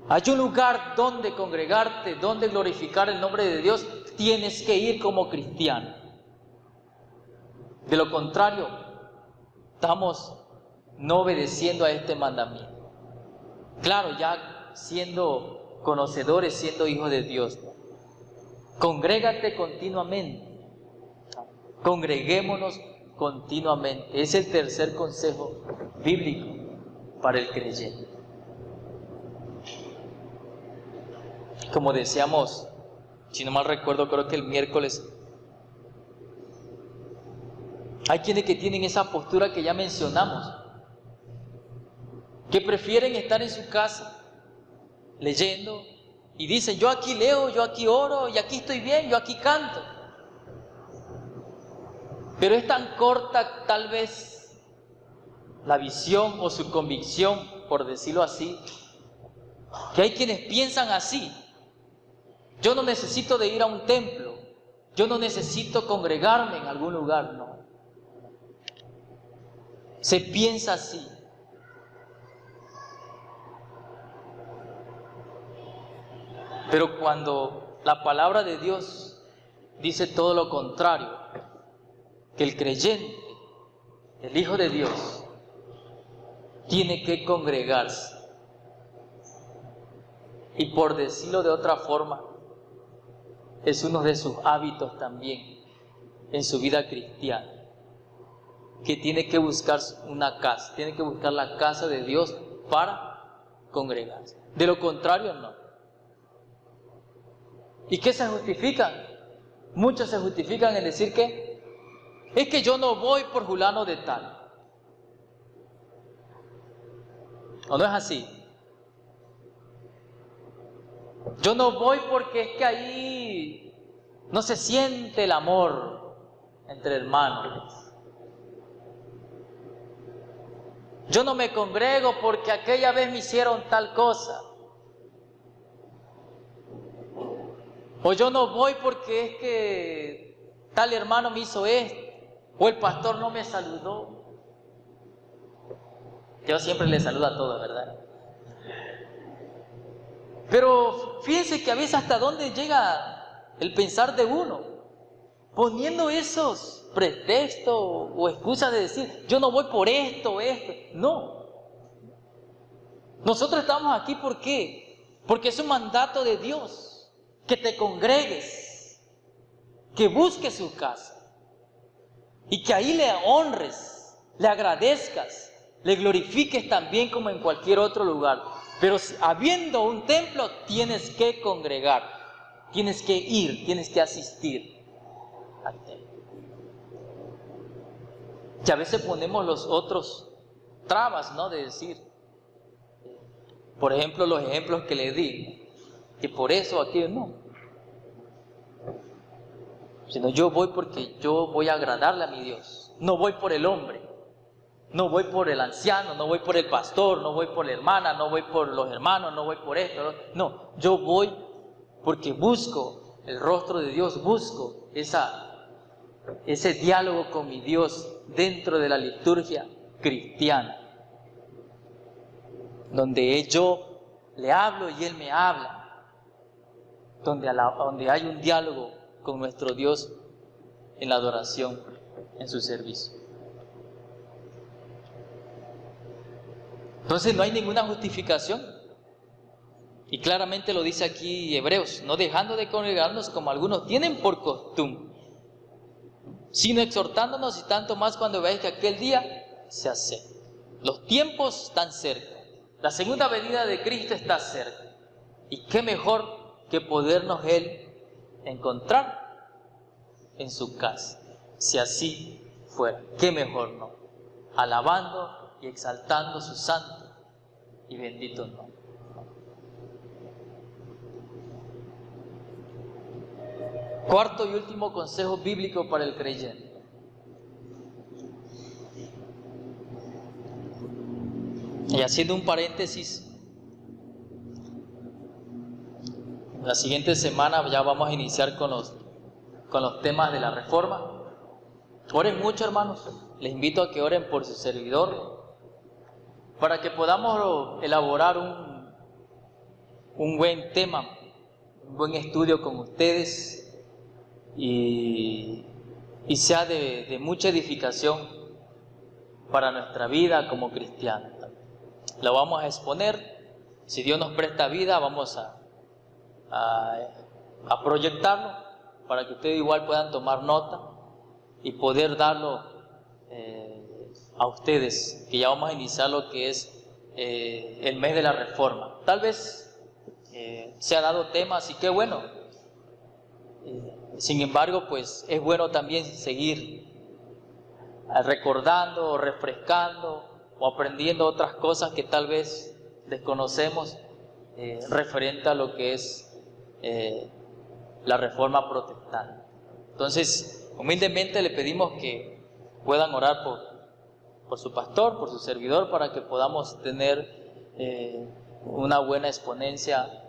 hay un lugar donde congregarte, donde glorificar el nombre de Dios, tienes que ir como cristiano. De lo contrario, estamos no obedeciendo a este mandamiento. Claro, ya siendo conocedores, siendo hijos de Dios, congrégate continuamente. Congreguémonos continuamente. Es el tercer consejo bíblico para el creyente. Como decíamos, si no mal recuerdo, creo que el miércoles, hay quienes que tienen esa postura que ya mencionamos, que prefieren estar en su casa leyendo y dicen, yo aquí leo, yo aquí oro, y aquí estoy bien, yo aquí canto. Pero es tan corta tal vez la visión o su convicción, por decirlo así, que hay quienes piensan así. Yo no necesito de ir a un templo, yo no necesito congregarme en algún lugar, no. Se piensa así. Pero cuando la palabra de Dios dice todo lo contrario, que el creyente, el Hijo de Dios, tiene que congregarse, Y por decirlo de otra forma, es uno de sus hábitos también en su vida cristiana, que tiene que buscar una casa, tiene que buscar la casa de Dios para congregarse. De lo contrario, no. ¿Y qué se justifican? Muchos se justifican en decir que es que yo no voy por fulano de tal. ¿O no es así? Yo no voy porque es que ahí no se siente el amor entre hermanos. Yo no me congrego porque aquella vez me hicieron tal cosa. O yo no voy porque es que tal hermano me hizo esto. O el pastor no me saludó. Yo siempre le saludo a todos, ¿verdad? Pero fíjense que a veces hasta dónde llega el pensar de uno, poniendo esos pretextos o excusas de decir, yo no voy por esto. No. Nosotros estamos aquí, ¿por qué? Porque es un mandato de Dios, que te congregues, que busques su casa y que ahí le honres, le agradezcas, le glorifiques también como en cualquier otro lugar. Pero habiendo un templo, tienes que congregar, tienes que ir, tienes que asistir al templo. Y a veces ponemos los otros trabas, ¿no? De decir, por ejemplo, los ejemplos que le di, que por eso aquí no. Sino yo voy porque yo voy a agradarle a mi Dios. No voy por el hombre. No voy por el anciano, no voy por el pastor, no voy por la hermana, no voy por los hermanos, no voy por esto. No, yo voy porque busco el rostro de Dios, busco ese diálogo con mi Dios dentro de la liturgia cristiana, donde yo le hablo y Él me habla, donde hay un diálogo con nuestro Dios en la adoración, en su servicio. Entonces no hay ninguna justificación. Y claramente lo dice aquí Hebreos, no dejando de congregarnos como algunos tienen por costumbre, sino exhortándonos y tanto más cuando veáis que aquel día se acerca. Los tiempos están cerca. La segunda venida de Cristo está cerca. Y qué mejor que podernos Él encontrar en su casa, si así fuera. Qué mejor, ¿no? Alabando y exaltando su santo y bendito nombre. Cuarto y último consejo bíblico para el creyente. Y haciendo un paréntesis, la siguiente semana ya vamos a iniciar con los temas de la reforma. Oren mucho, hermanos. Les invito a que oren por su servidor, para que podamos elaborar un buen tema, un buen estudio con ustedes y sea de mucha edificación para nuestra vida como cristianos. Lo vamos a exponer, si Dios nos presta vida, vamos a proyectarlo para que ustedes igual puedan tomar nota y poder darlo a ustedes, que ya vamos a iniciar lo que es el mes de la reforma. Tal vez se ha dado temas y qué bueno. Sin embargo, pues es bueno también seguir recordando o refrescando o aprendiendo otras cosas que tal vez desconocemos referente a lo que es la reforma protestante. Entonces, humildemente le pedimos que puedan orar por su pastor, por su servidor, para que podamos tener una buena exponencia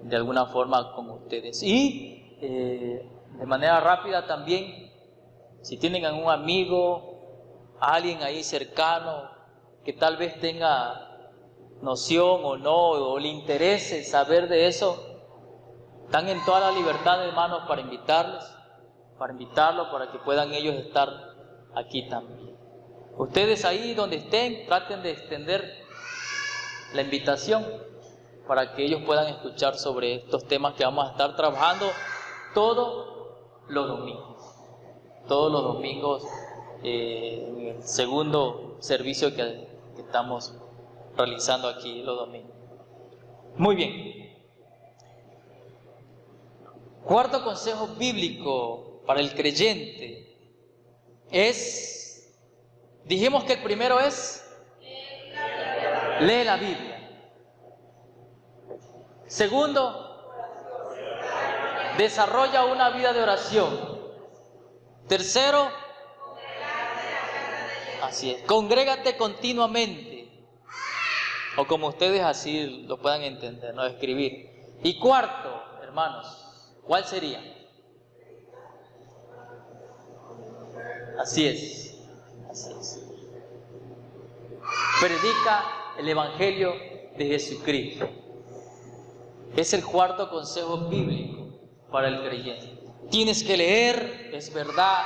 de alguna forma con ustedes. Y de manera rápida también, si tienen algún amigo, alguien ahí cercano que tal vez tenga noción o no, o le interese saber de eso, están en toda la libertad, hermanos, para invitarlos, para que puedan ellos estar aquí también. Ustedes ahí donde estén, traten de extender la invitación para que ellos puedan escuchar sobre estos temas que vamos a estar trabajando todos los domingos. Todos los domingos, en el segundo servicio que estamos realizando aquí los domingos. Muy bien. Cuarto consejo bíblico para el creyente es, dijimos que el primero es, lee la Biblia. Segundo, desarrolla una vida de oración. Tercero, así es, congrégate continuamente, o como ustedes así lo puedan entender, no escribir. Y cuarto, hermanos, ¿cuál sería? Así es, así es. Predica el Evangelio de Jesucristo. Es el cuarto consejo bíblico para el creyente. Tienes que leer, es verdad,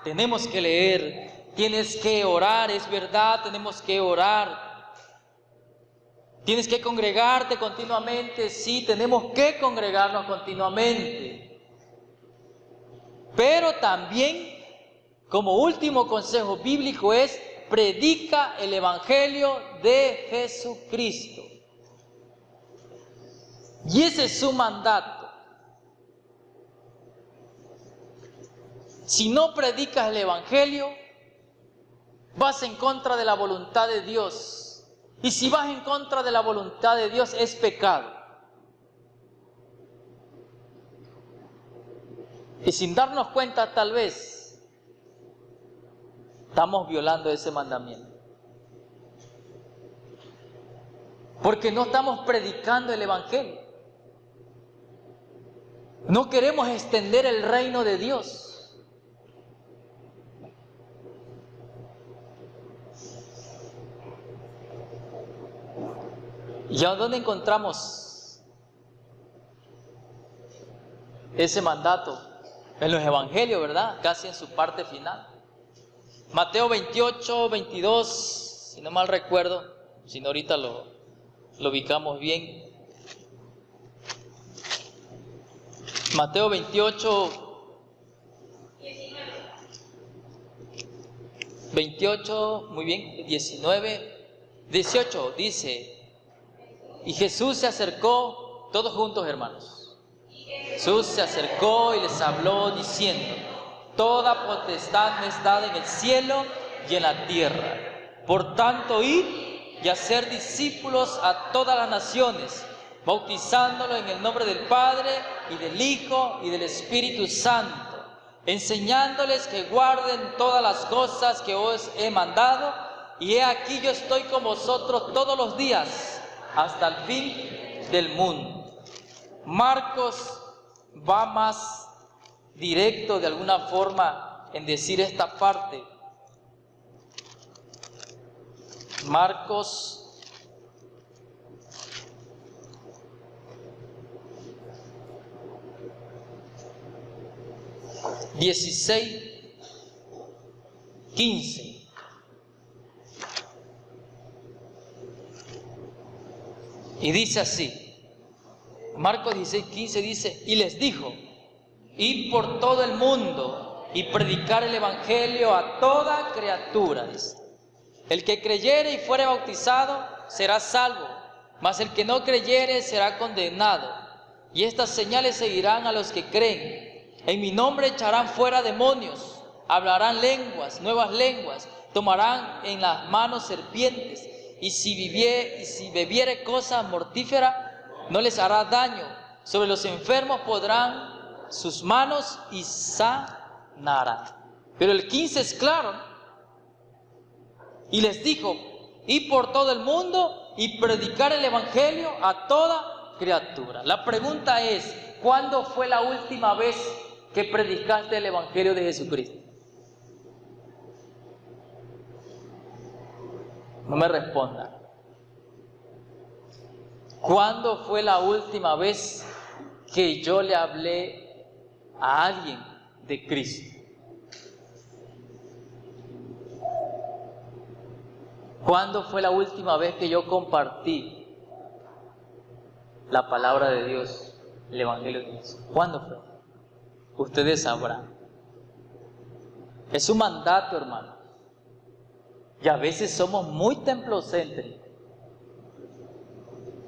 tenemos que leer. Tienes que orar, es verdad, tenemos que orar. Tienes que congregarte continuamente, sí, tenemos que congregarnos continuamente. Pero también, como último consejo bíblico, es predica el Evangelio de Jesucristo. Y ese es su mandato. Si no predicas el Evangelio, vas en contra de la voluntad de Dios. Y si vas en contra de la voluntad de Dios, es pecado. Y sin darnos cuenta, tal vez, estamos violando ese mandamiento. Porque no estamos predicando el Evangelio. No queremos extender el reino de Dios. ¿Y a dónde encontramos ese mandato? En los evangelios, ¿verdad? Casi en su parte final. Mateo 28, 22, si no mal recuerdo, si no ahorita lo ubicamos bien. Mateo 28, 28, muy bien, 19, 18, dice: y Jesús se acercó, todos juntos hermanos. Jesús se acercó y les habló diciendo: toda potestad me es dada en el cielo y en la tierra. Por tanto, id y hacer discípulos a todas las naciones, bautizándolos en el nombre del Padre y del Hijo y del Espíritu Santo, enseñándoles que guarden todas las cosas que os he mandado, y he aquí yo estoy con vosotros todos los días, hasta el fin del mundo. Marcos va más directo de alguna forma en decir esta parte. Marcos 16:15. Y dice así, Marcos 16:15 dice: y les dijo: id por todo el mundo y predicar el Evangelio a toda criatura. El que creyere y fuere bautizado será salvo, mas el que no creyere será condenado. Y estas señales seguirán a los que creen: en mi nombre echarán fuera demonios, hablarán lenguas, nuevas lenguas, tomarán en las manos serpientes, y si bebiere cosa mortífera, no les hará daño. Sobre los enfermos podrán sus manos y sanarán. Pero el 15 es claro. Y les dijo: id por todo el mundo y predicar el Evangelio a toda criatura. La pregunta es: ¿cuándo fue la última vez que predicaste el Evangelio de Jesucristo? No me responda. ¿Cuándo fue la última vez que yo le hablé a alguien de Cristo? ¿Cuándo fue la última vez que yo compartí la palabra de Dios, el Evangelio de Dios? ¿Cuándo fue? Ustedes sabrán. Es un mandato, hermano. Y a veces somos muy templocéntricos,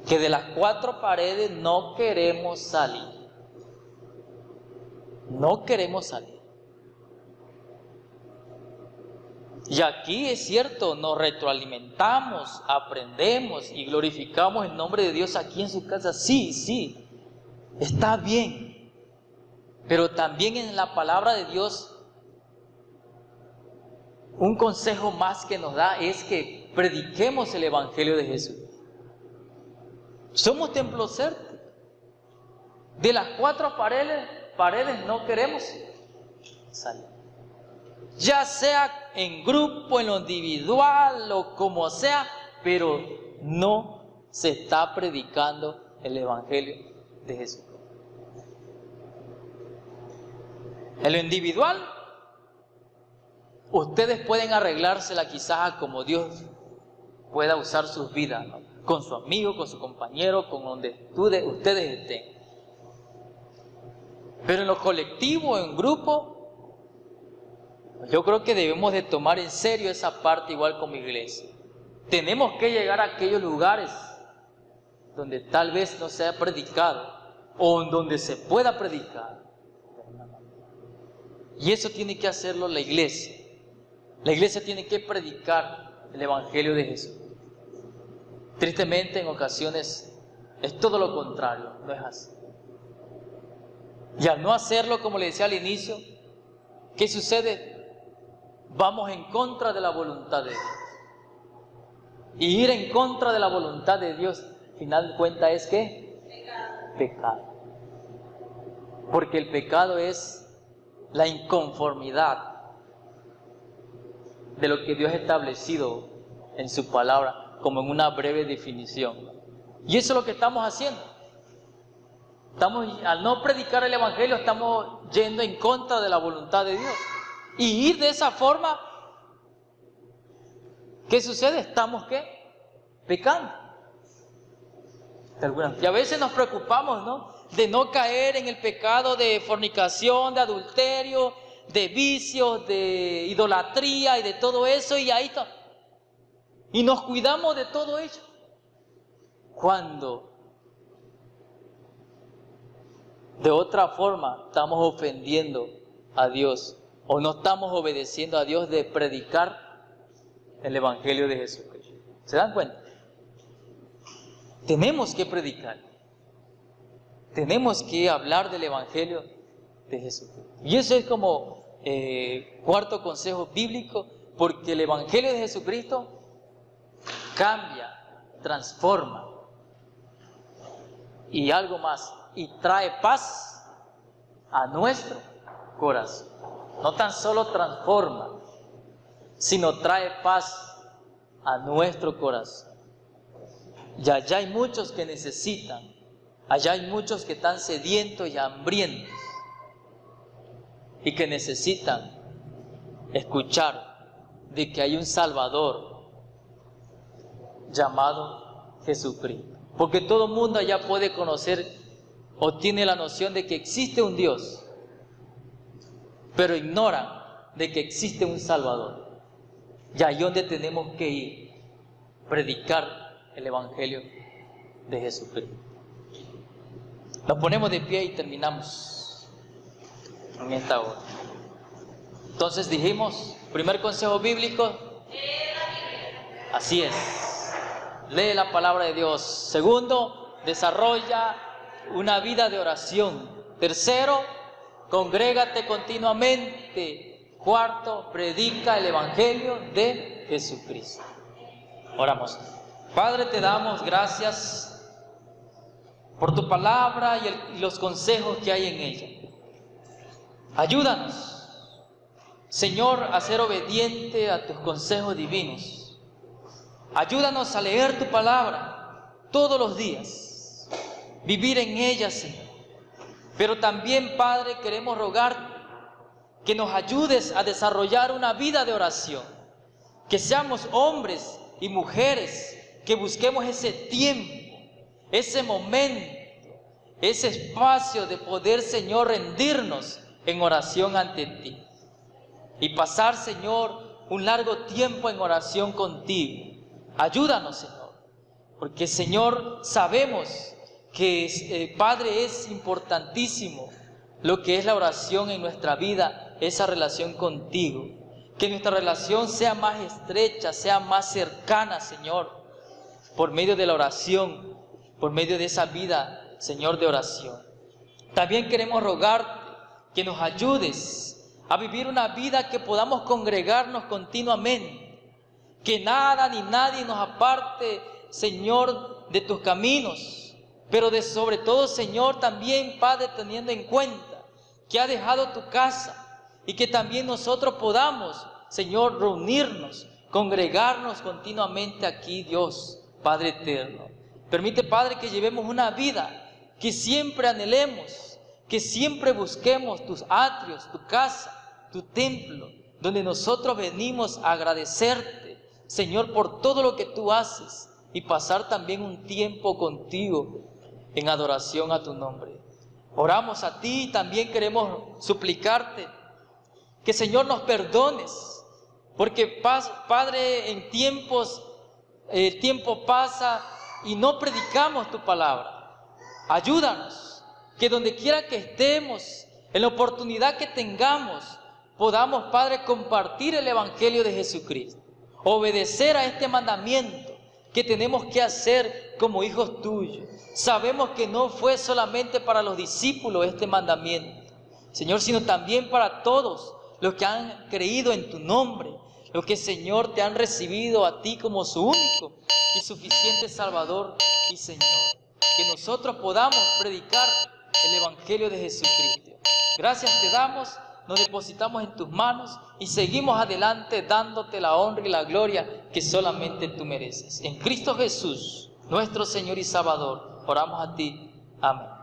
que de las 4 paredes no queremos salir. No queremos salir. Y aquí es cierto, nos retroalimentamos, aprendemos y glorificamos el nombre de Dios aquí en su casa. Sí, está bien. Pero también en la palabra de Dios, un consejo más que nos da es que prediquemos el Evangelio de Jesús. Somos templocéntricos. De las 4 paredes no queremos salir. Ya sea en grupo, en lo individual o como sea, pero no se está predicando el Evangelio de Jesús. En lo individual, ustedes pueden arreglársela quizás como Dios pueda usar sus vidas, ¿no? Con su amigo, con su compañero, con donde ustedes estén. Pero en lo colectivo, en grupo, yo creo que debemos de tomar en serio esa parte igual como iglesia. Tenemos que llegar a aquellos lugares donde tal vez no se haya predicado o en donde se pueda predicar. Y eso tiene que hacerlo la iglesia. La iglesia tiene que predicar el Evangelio de Jesús. Tristemente en ocasiones es todo lo contrario, no es así. Y al no hacerlo, como le decía al inicio, ¿qué sucede? Vamos en contra de la voluntad de Dios. Y ir en contra de la voluntad de Dios, al final de cuentas, es ¿qué? Pecado. Porque el pecado es la inconformidad de lo que Dios ha establecido en su palabra, como en una breve definición. Y eso es lo que estamos haciendo. Al no predicar el Evangelio, estamos yendo en contra de la voluntad de Dios. Y ir de esa forma, ¿qué sucede? Estamos, ¿qué? Pecando. Y a veces nos preocupamos, ¿no? De no caer en el pecado de fornicación, de adulterio, de vicios, de idolatría y de todo eso, y ahí está. Y nos cuidamos de todo ello. Cuando de otra forma estamos ofendiendo a Dios o no estamos obedeciendo a Dios de predicar el Evangelio de Jesucristo. ¿Se dan cuenta? Tenemos que predicar. Tenemos que hablar del Evangelio de Jesucristo. Y eso es como cuarto consejo bíblico, porque el Evangelio de Jesucristo cambia, transforma. Y algo más, y trae paz a nuestro corazón. No tan solo transforma, sino trae paz a nuestro corazón. Y allá hay muchos que necesitan, allá hay muchos que están sedientos y hambrientos y que necesitan escuchar de que hay un Salvador llamado Jesucristo. Porque todo el mundo allá puede conocer o tiene la noción de que existe un Dios, pero ignoran de que existe un Salvador. Y ahí es donde tenemos que ir, predicar el Evangelio de Jesucristo. Nos ponemos de pie y terminamos en esta hora. Entonces dijimos, primer consejo bíblico, así es, lee la palabra de Dios. Segundo, desarrolla una vida de oración. Tercero, congrégate continuamente. Cuarto, predica el Evangelio de Jesucristo. Oramos. Padre, te damos gracias por tu palabra y los consejos que hay en ella. Ayúdanos, Señor, a ser obediente a tus consejos divinos. Ayúdanos a leer tu palabra todos los días, vivir en ella, Señor. Pero también, Padre, queremos rogar que nos ayudes a desarrollar una vida de oración, que seamos hombres y mujeres que busquemos ese tiempo ese momento, ese espacio de poder, Señor, rendirnos en oración ante ti y pasar, Señor, un largo tiempo en oración contigo. Ayúdanos, Señor, porque, Señor, sabemos que, Padre, es importantísimo lo que es la oración en nuestra vida, esa relación contigo. Que nuestra relación sea más estrecha, sea más cercana, Señor, por medio de la oración, por medio de esa vida, Señor, de oración. También queremos rogarte que nos ayudes a vivir una vida que podamos congregarnos continuamente, que nada ni nadie nos aparte, Señor, de tus caminos, pero sobre todo, Señor, también, Padre, teniendo en cuenta que has dejado tu casa y que también nosotros podamos, Señor, reunirnos, congregarnos continuamente aquí, Dios, Padre eterno. Permite, Padre, que llevemos una vida que siempre anhelemos, que siempre busquemos tus atrios, tu casa, tu templo, donde nosotros venimos a agradecerte, Señor, por todo lo que tú haces y pasar también un tiempo contigo en adoración a tu nombre. Oramos a ti y también queremos suplicarte que, Señor, nos perdones, porque, Padre, en tiempos, el tiempo pasa y no predicamos tu palabra. Ayúdanos, que donde quiera que estemos, en la oportunidad que tengamos, podamos, Padre, compartir el Evangelio de Jesucristo, obedecer a este mandamiento que tenemos que hacer como hijos tuyos. Sabemos que no fue solamente para los discípulos este mandamiento, Señor, sino también para todos los que han creído en tu nombre, los que, Señor, te han recibido a ti como su único y suficiente Salvador y Señor. Que nosotros podamos predicar el Evangelio de Jesucristo. Gracias te damos, nos depositamos en tus manos y seguimos adelante dándote la honra y la gloria que solamente tú mereces. En Cristo Jesús, nuestro Señor y Salvador, oramos a ti. Amén.